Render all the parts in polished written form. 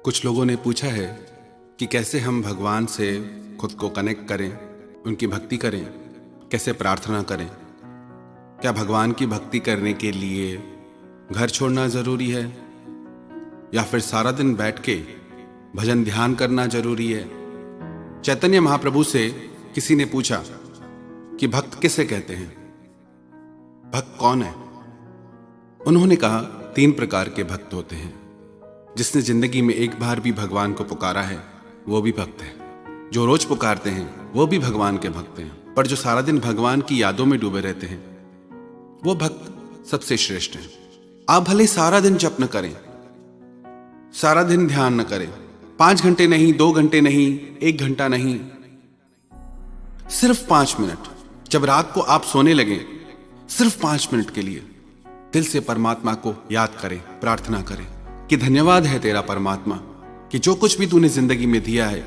कुछ लोगों ने पूछा है कि कैसे हम भगवान से खुद को कनेक्ट करें, उनकी भक्ति करें, कैसे प्रार्थना करें। क्या भगवान की भक्ति करने के लिए घर छोड़ना ज़रूरी है या फिर सारा दिन बैठ के भजन ध्यान करना ज़रूरी है। चैतन्य महाप्रभु से किसी ने पूछा कि भक्त किसे कहते हैं, भक्त कौन है। उन्होंने कहा 3 प्रकार के भक्त होते हैं। जिसने जिंदगी में एक बार भी भगवान को पुकारा है वो भी भक्त है, जो रोज पुकारते हैं वो भी भगवान के भक्त हैं, पर जो सारा दिन भगवान की यादों में डूबे रहते हैं वो भक्त सबसे श्रेष्ठ है। आप भले सारा दिन जप न करें, सारा दिन ध्यान न करें, 5 घंटे नहीं, 2 घंटे नहीं, 1 घंटा नहीं, सिर्फ 5 मिनट। जब रात को आप सोने लगे, सिर्फ 5 मिनट के लिए दिल से परमात्मा को याद करें, प्रार्थना करें कि धन्यवाद है तेरा परमात्मा कि जो कुछ भी तूने जिंदगी में दिया है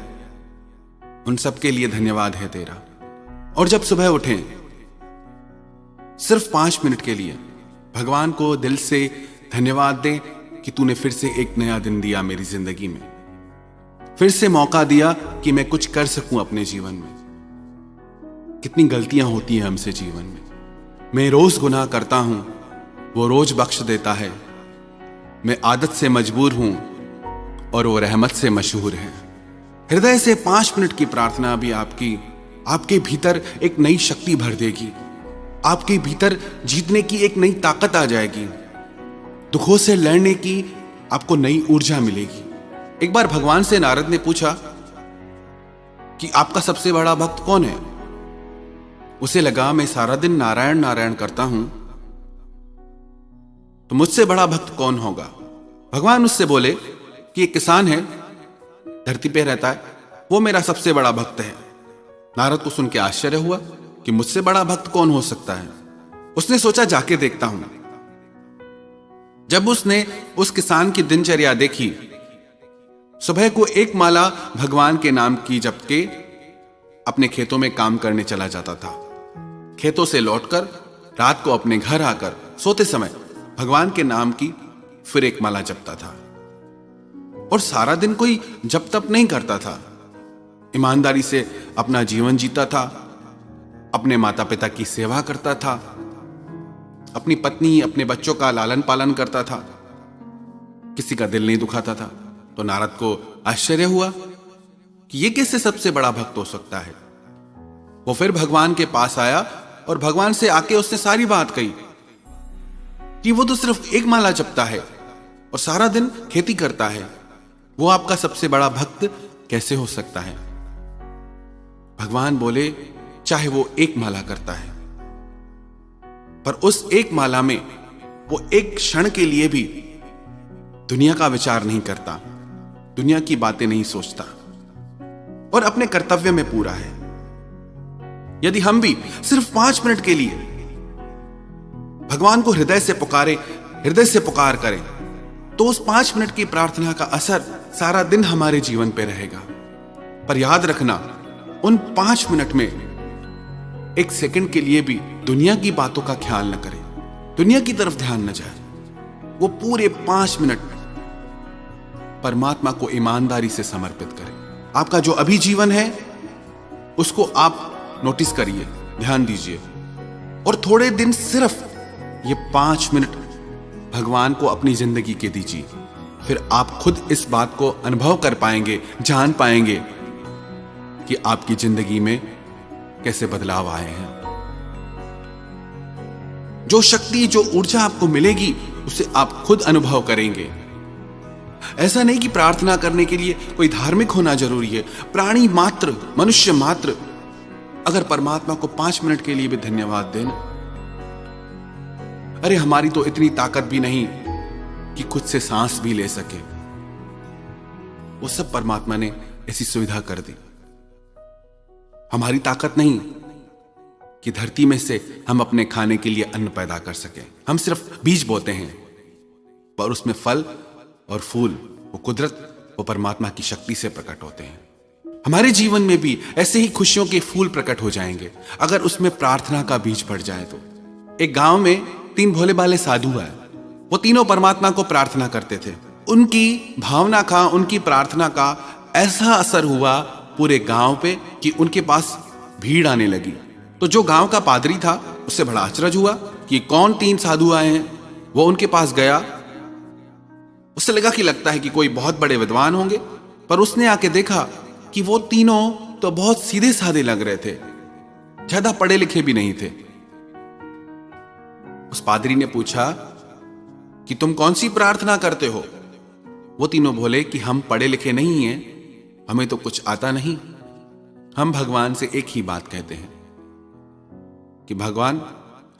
उन सब के लिए धन्यवाद है तेरा। और जब सुबह उठें, सिर्फ 5 मिनट के लिए भगवान को दिल से धन्यवाद दें कि तूने फिर से एक नया दिन दिया मेरी जिंदगी में, फिर से मौका दिया कि मैं कुछ कर सकूं अपने जीवन में। कितनी गलतियां होती हैं हमसे जीवन में। मैं रोज गुनाह करता हूं, वो रोज बख्श देता है। मैं आदत से मजबूर हूं और वो रहमत से मशहूर है। हृदय से 5 मिनट की प्रार्थना भी आपके भीतर एक नई शक्ति भर देगी। आपके भीतर जीतने की एक नई ताकत आ जाएगी। दुखों से लड़ने की आपको नई ऊर्जा मिलेगी। एक बार भगवान से नारद ने पूछा कि आपका सबसे बड़ा भक्त कौन है। उसे लगा मैं सारा दिन नारायण नारायण करता हूं तो मुझसे बड़ा भक्त कौन होगा। भगवान उससे बोले कि एक किसान है, धरती पे रहता है, वो मेरा सबसे बड़ा भक्त है। नारद को सुन के आश्चर्य हुआ कि मुझसे बड़ा भक्त कौन हो सकता है। उसने सोचा जाके देखता हूं। जब उसने उस किसान की दिनचर्या देखी, सुबह को 1 माला भगवान के नाम की जप के अपने खेतों में काम करने चला जाता था। खेतों से लौटकर रात को अपने घर आकर सोते समय भगवान के नाम की फिर 1 माला जपता था। और सारा दिन कोई जप तप नहीं करता था, ईमानदारी से अपना जीवन जीता था, अपने माता पिता की सेवा करता था, अपनी पत्नी अपने बच्चों का लालन पालन करता था, किसी का दिल नहीं दुखाता था। तो नारद को आश्चर्य हुआ कि ये कैसे सबसे बड़ा भक्त हो सकता है। वो फिर भगवान के पास आया और भगवान से आके उसने सारी बात कही कि वो तो सिर्फ 1 माला जपता है और सारा दिन खेती करता है, वो आपका सबसे बड़ा भक्त कैसे हो सकता है। भगवान बोले चाहे वो 1 माला करता है, पर उस 1 माला में वो एक क्षण के लिए भी दुनिया का विचार नहीं करता, दुनिया की बातें नहीं सोचता और अपने कर्तव्य में पूरा है। यदि हम भी सिर्फ 5 मिनट के लिए भगवान को हृदय से पुकारे, हृदय से पुकार करें, तो उस 5 मिनट की प्रार्थना का असर सारा दिन हमारे जीवन पे रहेगा। पर याद रखना, उन 5 मिनट में 1 सेकंड के लिए भी दुनिया की बातों का ख्याल न करें, दुनिया की तरफ ध्यान न जाए। वो पूरे 5 मिनट परमात्मा को ईमानदारी से समर्पित करें। आपका जो अभी जीवन है उसको आप नोटिस करिए, ध्यान दीजिए और थोड़े दिन सिर्फ ये 5 मिनट भगवान को अपनी जिंदगी के दीजिए। फिर आप खुद इस बात को अनुभव कर पाएंगे, जान पाएंगे कि आपकी जिंदगी में कैसे बदलाव आए हैं। जो शक्ति, जो ऊर्जा आपको मिलेगी उसे आप खुद अनुभव करेंगे। ऐसा नहीं कि प्रार्थना करने के लिए कोई धार्मिक होना जरूरी है। प्राणी मात्र, मनुष्य मात्र अगर परमात्मा को 5 मिनट के लिए भी धन्यवाद देना, अरे हमारी तो इतनी ताकत भी नहीं कि खुद से सांस भी ले सके, वो सब परमात्मा ने ऐसी सुविधा कर दी। हमारी ताकत नहीं कि धरती में से हम अपने खाने के लिए अन्न पैदा कर सके। हम सिर्फ बीज बोते हैं, पर उसमें फल और फूल वो कुदरत, वो परमात्मा की शक्ति से प्रकट होते हैं। हमारे जीवन में भी ऐसे ही खुशियों के फूल प्रकट हो जाएंगे अगर उसमें प्रार्थना का बीज पड़ जाए तो। एक गांव में 3 भोले भाले साधु आए। वो तीनों परमात्मा को प्रार्थना करते थे उनकी भावना का, उनकी प्रार्थना का ऐसा असर हुआ पूरे गांव पे कि उनके पास भीड़ आने लगी। तो जो गांव का पादरी था उससे बड़ा आश्चर्य हुआ कि कौन 3 साधु आए हैं। वो उनके पास गया, उससे लगा कि लगता है कि कोई बहुत बड़े विद्वान होंगे, पर उसने आके देखा कि वो तीनों तो बहुत सीधे साधे लग रहे थे, ज्यादा पढ़े लिखे भी नहीं थे। उस पादरी ने पूछा कि तुम कौन सी प्रार्थना करते हो? वो तीनों बोले कि हम पढ़े लिखे नहीं हैं, हमें तो कुछ आता नहीं। हम भगवान से एक ही बात कहते हैं कि भगवान,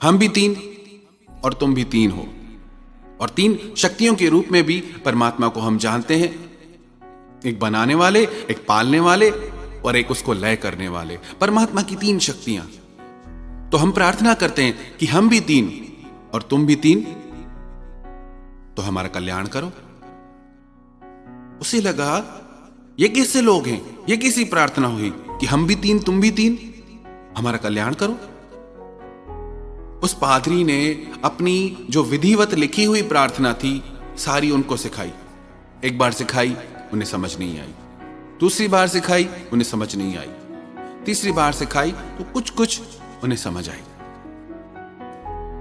हम भी 3 और तुम भी 3 हो, और 3 शक्तियों के रूप में भी परमात्मा को हम जानते हैं, एक बनाने वाले, एक पालने वाले और एक उसको लय करने वाले। परमात्मा की 3 शक्तियां। तो हम प्रार्थना करते हैं कि हम भी 3 और तुम भी 3, तो हमारा कल्याण करो। उसे लगा ये कैसे लोग हैं, ये कैसी प्रार्थना हुई कि हम भी 3 तुम भी 3, हमारा कल्याण करो। उस पादरी ने अपनी जो विधिवत लिखी हुई प्रार्थना थी सारी उनको सिखाई। एक बार सिखाई, उन्हें समझ नहीं आई। दूसरी बार सिखाई, उन्हें समझ नहीं आई। तीसरी बार सिखाई तो कुछ कुछ उन्हें समझ आई।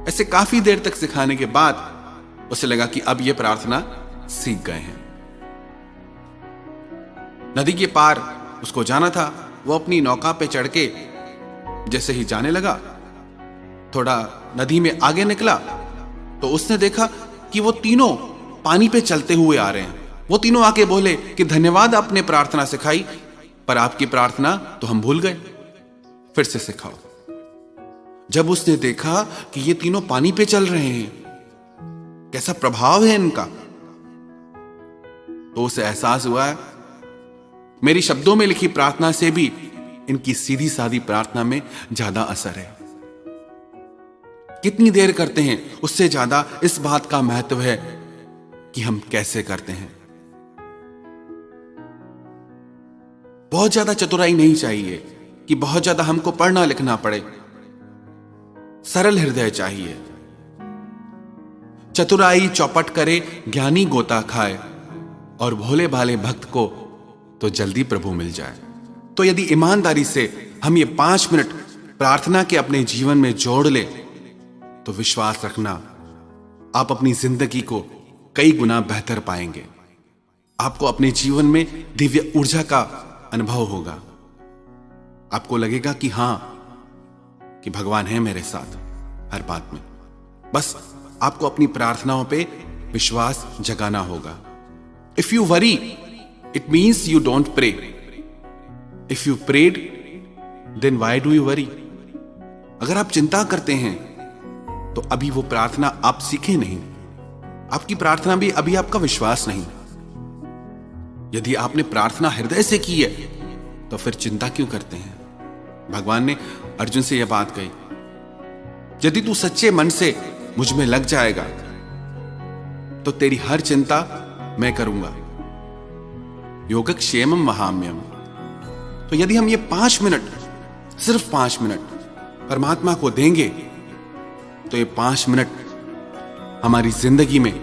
ऐसे काफी देर तक सिखाने के बाद उसे लगा कि अब यह प्रार्थना सीख गए हैं। नदी के पार उसको जाना था। वो अपनी नौका पे चढ़ के जैसे ही जाने लगा, थोड़ा नदी में आगे निकला तो उसने देखा कि वो तीनों पानी पे चलते हुए आ रहे हैं। वो तीनों आके बोले कि धन्यवाद, आपने प्रार्थना सिखाई, पर आपकी प्रार्थना तो हम भूल गए, फिर से सिखाओ। जब उसने देखा कि ये तीनों पानी पे चल रहे हैं, कैसा प्रभाव है इनका, तो उसे एहसास हुआ मेरी शब्दों में लिखी प्रार्थना से भी इनकी सीधी सादी प्रार्थना में ज्यादा असर है। कितनी देर करते हैं उससे ज्यादा इस बात का महत्व है कि हम कैसे करते हैं। बहुत ज्यादा चतुराई नहीं चाहिए कि बहुत ज्यादा हमको पढ़ना लिखना पड़े। सरल हृदय चाहिए। चतुराई चौपट करे, ज्ञानी गोता खाए, और भोले भाले भक्त को तो जल्दी प्रभु मिल जाए। तो यदि ईमानदारी से हम ये 5 मिनट प्रार्थना के अपने जीवन में जोड़ ले, तो विश्वास रखना आप अपनी जिंदगी को कई गुना बेहतर पाएंगे। आपको अपने जीवन में दिव्य ऊर्जा का अनुभव होगा। आपको लगेगा कि हां, कि भगवान है मेरे साथ हर बात में। बस आपको अपनी प्रार्थनाओं पे विश्वास जगाना होगा। If you worry, it means you don't pray. If you prayed, then why do you worry? अगर आप चिंता करते हैं तो अभी वो प्रार्थना आप सीखे नहीं, आपकी प्रार्थना भी अभी आपका विश्वास नहीं। यदि आपने प्रार्थना हृदय से की है तो फिर चिंता क्यों करते हैं? भगवान ने अर्जुन से यह बात कही, यदि तू सच्चे मन से मुझ में लग जाएगा तो तेरी हर चिंता मैं करूंगा। योगक्षेमम वहाम्यम। तो यदि हम ये 5 मिनट, सिर्फ 5 मिनट परमात्मा को देंगे, तो ये 5 मिनट हमारी जिंदगी में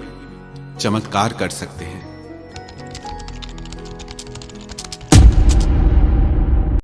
चमत्कार कर सकते हैं।